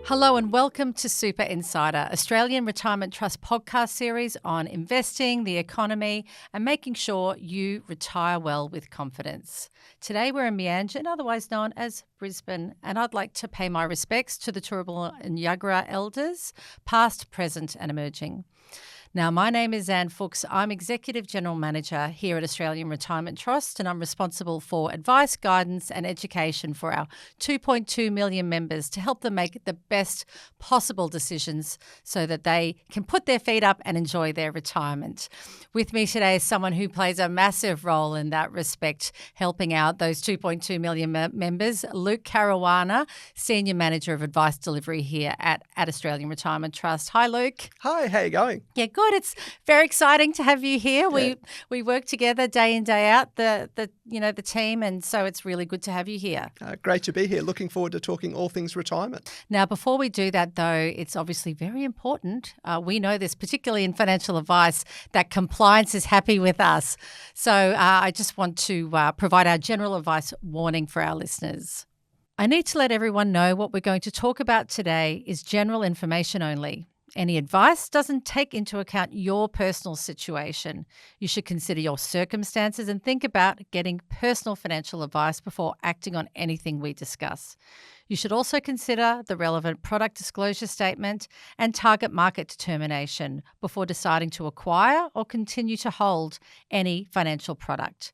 Hello and welcome to Super Insider, Australian Retirement Trust podcast series on investing, the economy, and making sure you retire well with confidence. Today we're in Meanjin, otherwise known as Brisbane, and I'd like to pay my respects to the Turrbal and Yuggera elders, past, present and emerging. Now, my name is Anne Fuchs. I'm Executive General Manager here at Australian Retirement Trust, and I'm responsible for advice, guidance and education for our 2.2 million members to help them make the best possible decisions so that they can put their feet up and enjoy their retirement. With me today is someone who plays a massive role in that respect, helping out those 2.2 million members, Luke Caruana, Senior Manager of Advice Delivery here at Australian Retirement Trust. Hi, Luke. Hi, how are you going? Yeah, good. It's very exciting to have you here. Yeah. We work together day in, day out, the team, and so it's really good to have you here. Great to be here. Looking forward to talking all things retirement. Now, before we do that, though, it's obviously very important. We know this, particularly in financial advice, that compliance is happy with us. So I just want to provide our general advice warning for our listeners. I need to let everyone know what we're going to talk about today is general information only. Any advice doesn't take into account your personal situation. You should consider your circumstances and think about getting personal financial advice before acting on anything we discuss. You should also consider the relevant product disclosure statement and target market determination before deciding to acquire or continue to hold any financial product.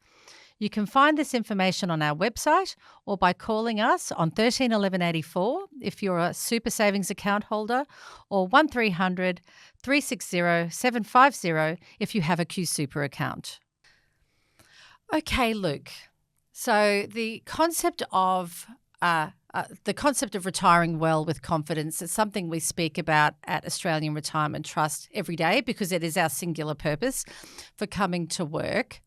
You can find this information on our website or by calling us on 13 11 84 if you're a super savings account holder, or 1300 360 750 if you have a Q Super account. Okay, Luke. So the concept of retiring well with confidence is something we speak about at Australian Retirement Trust every day because it is our singular purpose for coming to work.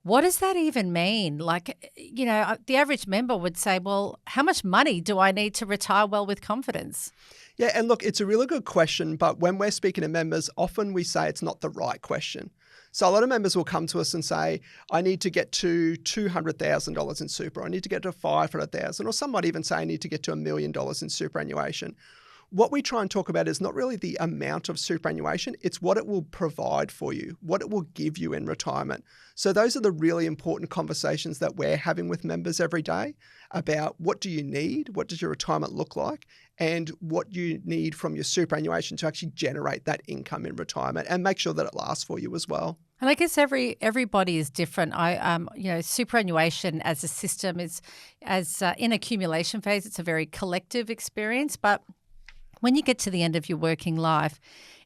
What does that even mean? The average member would say, well, how much money do I need to retire well with confidence? Yeah, and look, it's a really good question, but when we're speaking to members, often we say it's not the right question. So a lot of members will come to us and say, I need to get to $200,000 in super, I need to get to $500,000, or some might even say I need to get to $1 million in superannuation. What we try and talk about is not really the amount of superannuation, it's what it will provide for you, what it will give you in retirement. So those are the really important conversations that we're having with members every day about what do you need, what does your retirement look like, and what you need from your superannuation to actually generate that income in retirement and make sure that it lasts for you as well. And I guess everybody is different. Superannuation as a system is, in accumulation phase, it's a very collective experience, but when you get to the end of your working life,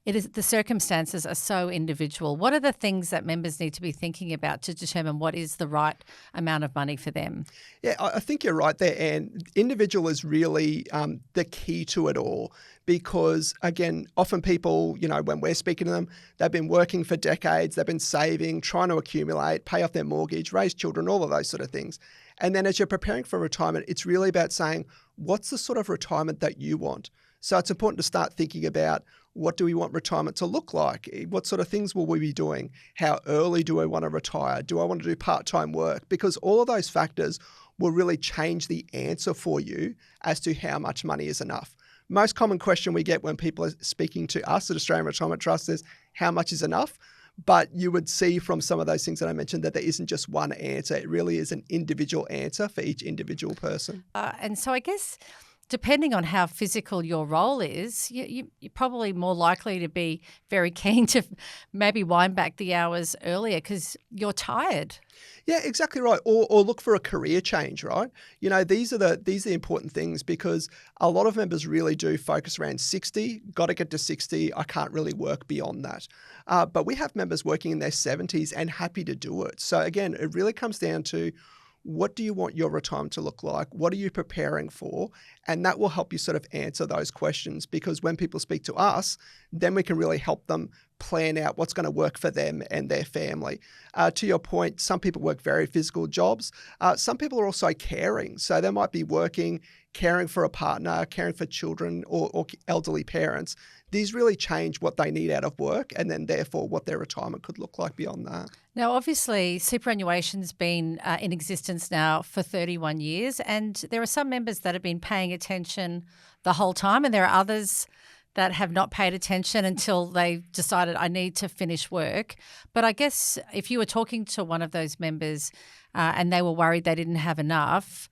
the circumstances are so individual. What are the things that members need to be thinking about to determine what is the right amount of money for them? Yeah, I think you're right there, and individual is really the key to it all because, again, often people, when we're speaking to them, they've been working for decades, they've been saving, trying to accumulate, pay off their mortgage, raise children, all of those sort of things. And then as you're preparing for retirement, it's really about saying, what's the sort of retirement that you want? So it's important to start thinking about what do we want retirement to look like? What sort of things will we be doing? How early do I want to retire? Do I want to do part-time work? Because all of those factors will really change the answer for you as to how much money is enough. Most common question we get when people are speaking to us at Australian Retirement Trust is, how much is enough? But you would see from some of those things that I mentioned that there isn't just one answer. It really is an individual answer for each individual person. And so I guess, depending on how physical your role is, you're probably more likely to be very keen to maybe wind back the hours earlier because you're tired. Yeah, exactly right. Or look for a career change, right? These are the important things because a lot of members really do focus around 60, got to get to 60, I can't really work beyond that. But we have members working in their 70s and happy to do it. So again, it really comes down to, what do you want your retirement to look like? What are you preparing for? And that will help you sort of answer those questions because when people speak to us, then we can really help them plan out what's going to work for them and their family. To your point, some people work very physical jobs. Some people are also caring. So they might be working, caring for a partner, caring for children or elderly parents. these really change what they need out of work and then therefore what their retirement could look like beyond that. Now, obviously, superannuation's been in existence now for 31 years, and there are some members that have been paying attention the whole time, and there are others that have not paid attention until they decided, I need to finish work. But I guess if you were talking to one of those members and they were worried they didn't have enough,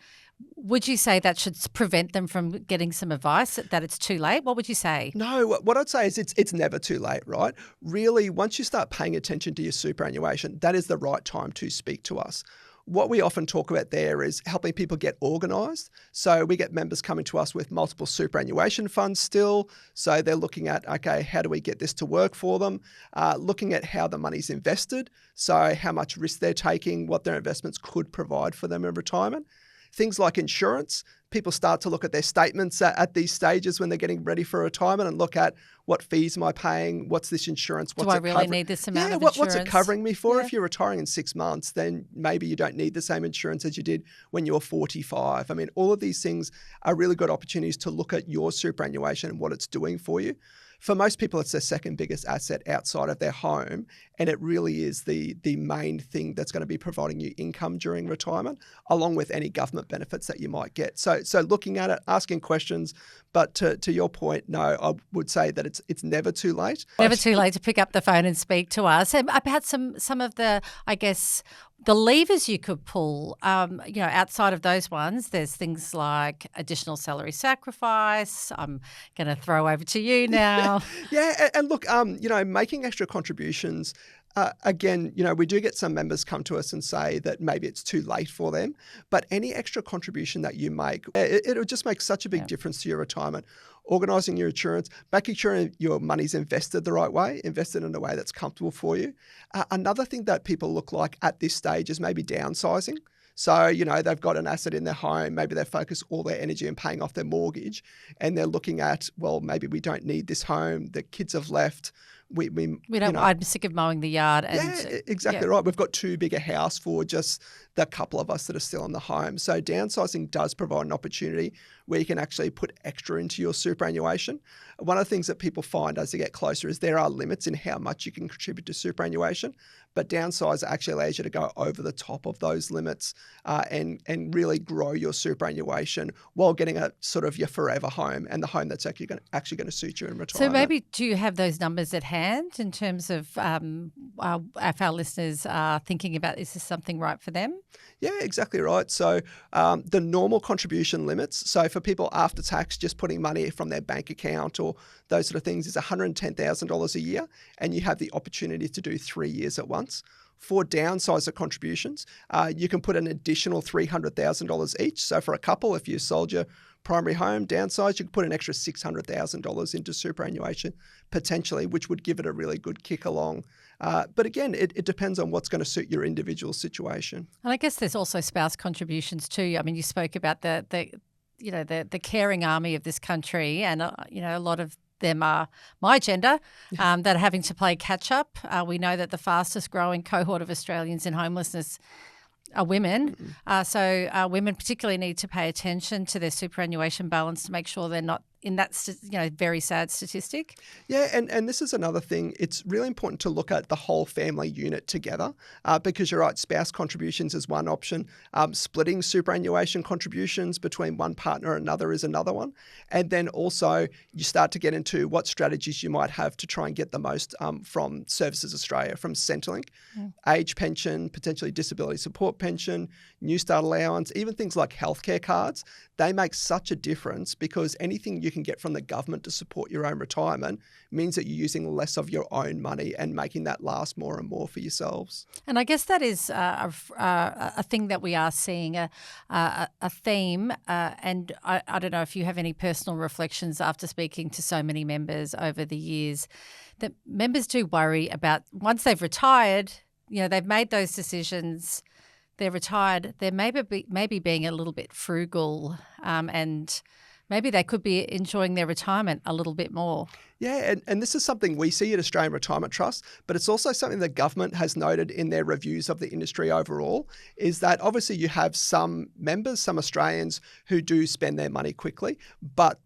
would you say that should prevent them from getting some advice, that it's too late? What would you say? No, what I'd say is it's never too late, right? Really, once you start paying attention to your superannuation, that is the right time to speak to us. What we often talk about there is helping people get organised. So we get members coming to us with multiple superannuation funds still. So they're looking at, okay, how do we get this to work for them? Looking at how the money's invested. So how much risk they're taking, what their investments could provide for them in retirement. Things like insurance, people start to look at their statements at these stages when they're getting ready for retirement and look at what fees am I paying, what's this insurance, what's Do I really need this amount of insurance? What's it covering me for? Yeah. If you're retiring in 6 months, then maybe you don't need the same insurance as you did when you were 45. I mean, all of these things are really good opportunities to look at your superannuation and what it's doing for you. For most people, it's their second biggest asset outside of their home, and it really is the main thing that's going to be providing you income during retirement, along with any government benefits that you might get. So looking at it, asking questions, but to your point, no, I would say that it's never too late. Never too late to pick up the phone and speak to us. And about some of the, I guess, the levers you could pull, outside of those ones, there's things like additional salary sacrifice. I'm going to throw over to you now. Yeah, and look, making extra contributions. Again, we do get some members come to us and say that maybe it's too late for them, but any extra contribution that you make, it'll just make such a big difference to your retirement. Organising your insurance, making sure your money's invested the right way, invested in a way that's comfortable for you. Another thing that people look like at this stage is maybe downsizing. So, they've got an asset in their home, maybe they focus all their energy in paying off their mortgage, and they're looking at, well, maybe we don't need this home, the kids have left. We don't. I'm sick of mowing the yard. Exactly right. We've got too big a house for just the couple of us that are still in the home. So downsizing does provide an opportunity where you can actually put extra into your superannuation. One of the things that people find as they get closer is there are limits in how much you can contribute to superannuation, but downsize actually allows you to go over the top of those limits and really grow your superannuation while getting a sort of your forever home and the home that's actually going to suit you in retirement. So maybe do you have those numbers at hand in terms of if our listeners are thinking about, is this something right for them? Yeah, exactly right. So the normal contribution limits, so for people after tax, just putting money from their bank account or those sort of things is $110,000 a year, and you have the opportunity to do 3 years at once. For downsizer contributions, you can put an additional $300,000 each. So for a couple, if you sold your primary home, downsize, you could put an extra $600,000 into superannuation potentially, which would give it a really good kick along. But again, it depends on what's going to suit your individual situation. And I guess there's also spouse contributions too. I mean, you spoke about the caring army of this country, and a lot of them are my gender that are having to play catch up. We know that the fastest growing cohort of Australians in homelessness are women. So women particularly need to pay attention to their superannuation balance to make sure they're not in that very sad statistic. Yeah, and this is another thing. It's really important to look at the whole family unit together because you're right, spouse contributions is one option. Splitting superannuation contributions between one partner and another is another one. And then also you start to get into what strategies you might have to try and get the most from Services Australia, from Centrelink, age pension, potentially disability support pension, New Start allowance, even things like healthcare cards. They make such a difference because anything you can get from the government to support your own retirement means that you're using less of your own money and making that last more and more for yourselves. And I guess that is a thing that we are seeing, a theme. And I don't know if you have any personal reflections after speaking to so many members over the years, that members do worry about once they've retired, they've made those decisions, they're retired, they're maybe being a little bit frugal and maybe they could be enjoying their retirement a little bit more. Yeah, and this is something we see at Australian Retirement Trust, but it's also something the government has noted in their reviews of the industry overall, is that obviously you have some members, some Australians who do spend their money quickly, but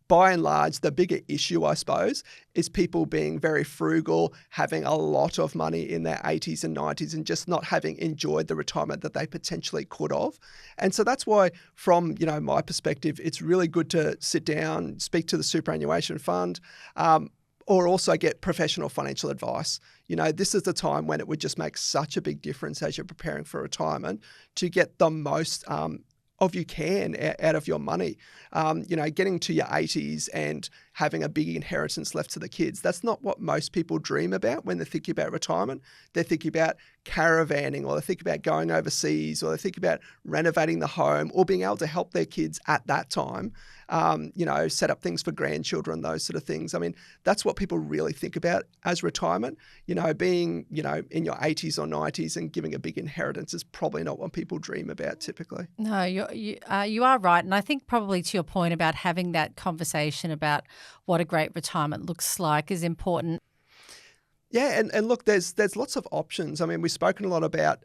by and large, the bigger issue, I suppose, is people being very frugal, having a lot of money in their 80s and 90s and just not having enjoyed the retirement that they potentially could have. And so that's why, from my perspective, it's really good to sit down, speak to the superannuation fund, or also get professional financial advice. This is the time when it would just make such a big difference as you're preparing for retirement to get the most of you can out of your money. Getting to your 80s and having a big inheritance left to the kids, that's not what most people dream about when they're thinking about retirement. They're thinking about caravanning, or they're thinking about going overseas, or they're thinking about renovating the home, or being able to help their kids at that time, set up things for grandchildren, those sort of things. I mean, that's what people really think about as retirement. Being, in your 80s or 90s and giving a big inheritance is probably not what people dream about typically. No, you are right. And I think probably to your point about having that conversation about what a great retirement looks like is important. Yeah, and look, there's lots of options. I mean, we've spoken a lot about,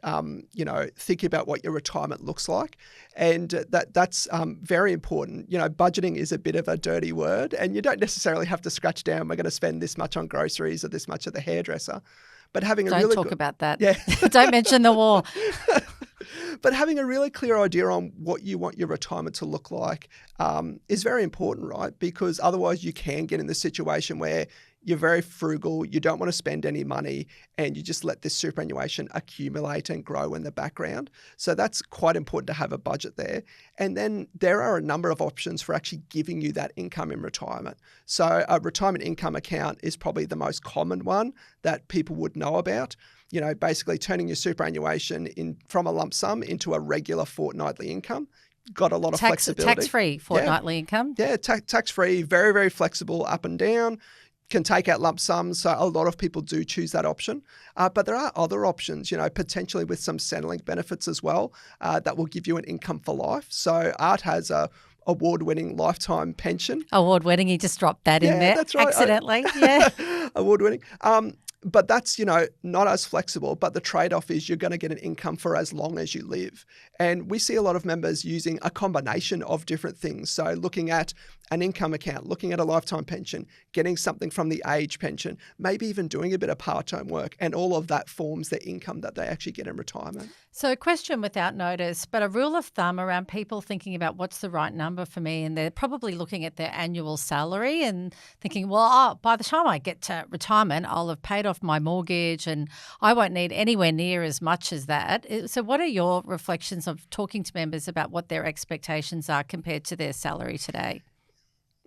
thinking about what your retirement looks like, and that's very important. Budgeting is a bit of a dirty word, and you don't necessarily have to scratch down, we're going to spend this much on groceries or this much at the hairdresser. But having a Don't talk about that. Yeah. Don't mention the war. But having a really clear idea on what you want your retirement to look like is very important, right? Because otherwise you can get in the situation where you're very frugal, you don't want to spend any money, and you just let this superannuation accumulate and grow in the background. So that's quite important to have a budget there. And then there are a number of options for actually giving you that income in retirement. So a retirement income account is probably the most common one that people would know about. Basically turning your superannuation from a lump sum into a regular fortnightly income. Got a lot of flexibility. Tax-free fortnightly income. Yeah, tax-free, very, very flexible up and down. Can take out lump sums, so a lot of people do choose that option. But there are other options, potentially with some Centrelink benefits as well, that will give you an income for life. So Art has a award-winning lifetime pension. Award-winning, you just dropped that in there. That's right. Accidentally. Award-winning. But that's, not as flexible. But the trade-off is you're going to get an income for as long as you live. And we see a lot of members using a combination of different things. So looking at an income account, looking at a lifetime pension, getting something from the age pension, maybe even doing a bit of part-time work. And all of that forms the income that they actually get in retirement. So a question without notice, but a rule of thumb around people thinking about what's the right number for me, and they're probably looking at their annual salary and thinking, well, by the time I get to retirement, I'll have paid off my mortgage and I won't need anywhere near as much as that. So what are your reflections of talking to members about what their expectations are compared to their salary today?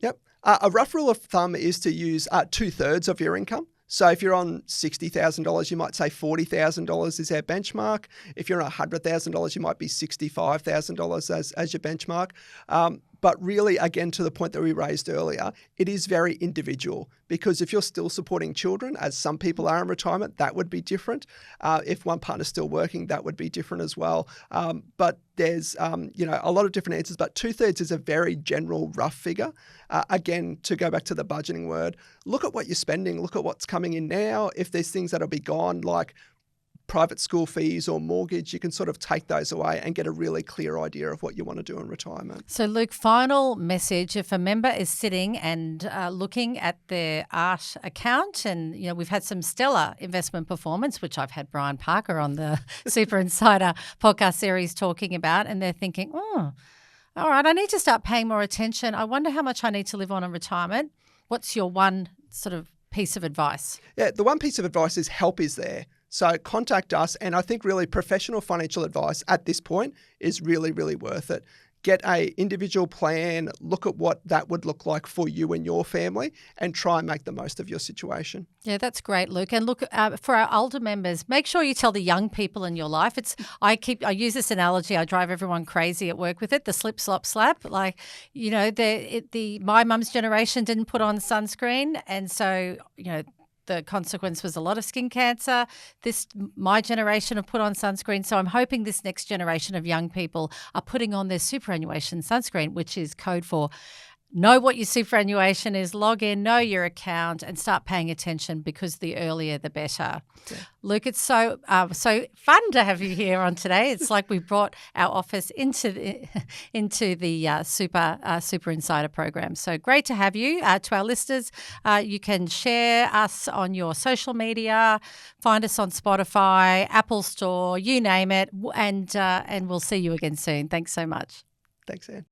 Yep. A rough rule of thumb is to use 2/3 of your income. So if you're on $60,000, you might say $40,000 is our benchmark. If you're on $100,000, you might be $65,000 as your benchmark. But really, again, to the point that we raised earlier, it is very individual, because if you're still supporting children, as some people are in retirement, that would be different. If one partner's still working, that would be different as well. But there's, a lot of different answers, but 2/3 is a very general rough figure. Again, to go back to the budgeting word, look at what you're spending, look at what's coming in now. If there's things that'll be gone, like private school fees or mortgage, you can sort of take those away and get a really clear idea of what you want to do in retirement. So, Luke, final message. If a member is sitting and looking at their ART account, and, we've had some stellar investment performance, which I've had Brian Parker on the Super Insider podcast series talking about, and they're thinking, all right, I need to start paying more attention. I wonder how much I need to live on in retirement. What's your one sort of piece of advice? Yeah, the one piece of advice is help is there. So contact us, and I think really professional financial advice at this point is really, really worth it. Get a individual plan, look at what that would look like for you and your family, and try and make the most of your situation. Yeah, that's great, Luke. And look, for our older members, make sure you tell the young people in your life. I use this analogy. I drive everyone crazy at work with it. The slip, slop, slap. Like, my mum's generation didn't put on sunscreen, and so the consequence was a lot of skin cancer. My generation have put on sunscreen. So I'm hoping this next generation of young people are putting on their superannuation sunscreen, which is code for know what your superannuation is, log in, know your account, and start paying attention, because the earlier the better. Yeah. Luke, it's so fun to have you here on today. It's like we brought our office into the Super Insider program. So great to have you. To our listeners, you can share us on your social media, find us on Spotify, Apple Store, you name it, and we'll see you again soon. Thanks so much. Thanks, Anne.